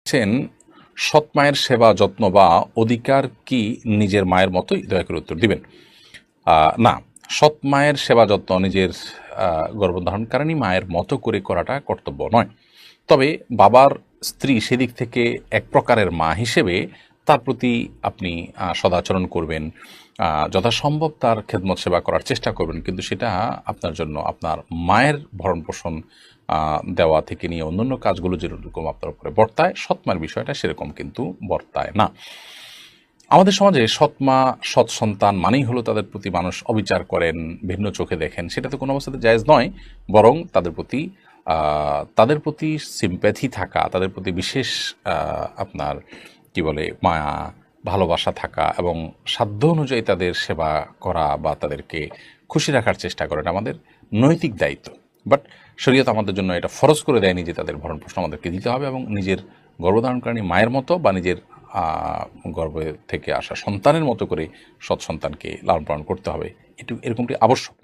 বলছেন, সৎ মায়ের সেবা যত্ন বা অধিকার কি নিজের মায়ের মতোই? দয়া করে উত্তর দিবেন। না, সৎ মায়ের সেবা যত্ন নিজের গর্ভধারণকারিণী মায়ের মতো করে করাটা কর্তব্য নয়। তবে বাবার স্ত্রী সেদিক থেকে এক প্রকারের মা হিসেবে তার প্রতি আপনি সদাচরণ করবেন, যথাসম্ভব তার খেদমত সেবা করার চেষ্টা করবেন, কিন্তু সেটা আপনার জন্য আপনার মায়ের ভরণ পোষণ দেওয়া থেকে নিয়ে অন্যান্য কাজগুলো যেরকম আপনার উপরে বর্তায়, সৎমার বিষয়টা সেরকম কিন্তু বর্তায় না। আমাদের সমাজে সৎমা সৎ সন্তান মানেই হলো তাদের প্রতি মানুষ অবিচার করেন, ভিন্ন চোখে দেখেন। সেটা তো কোনো অবস্থাতে জায়েজ নয়, বরং তাদের প্রতি সিম্প্যাথি থাকা, তাদের প্রতি বিশেষ আপনার কি বলে মায়া ভালোবাসা থাকা এবং সাধ্য অনুযায়ী তাদের সেবা করা বা তাদেরকে খুশি রাখার চেষ্টা করা, এটা আমাদের নৈতিক দায়িত্ব। বাট শরীয়ত আমাদের জন্য এটা ফরজ করে দেয়নি যে তাদের ভরণ পোষণ আমাদেরকে দিতে হবে, এবং নিজের গর্ভধারণকারী মায়ের মতো বা নিজের গর্ভে থেকে আসা সন্তানের মতো করে সৎ সন্তানকে লালন পালন করতে হবে, এরকমটি আবশ্যক।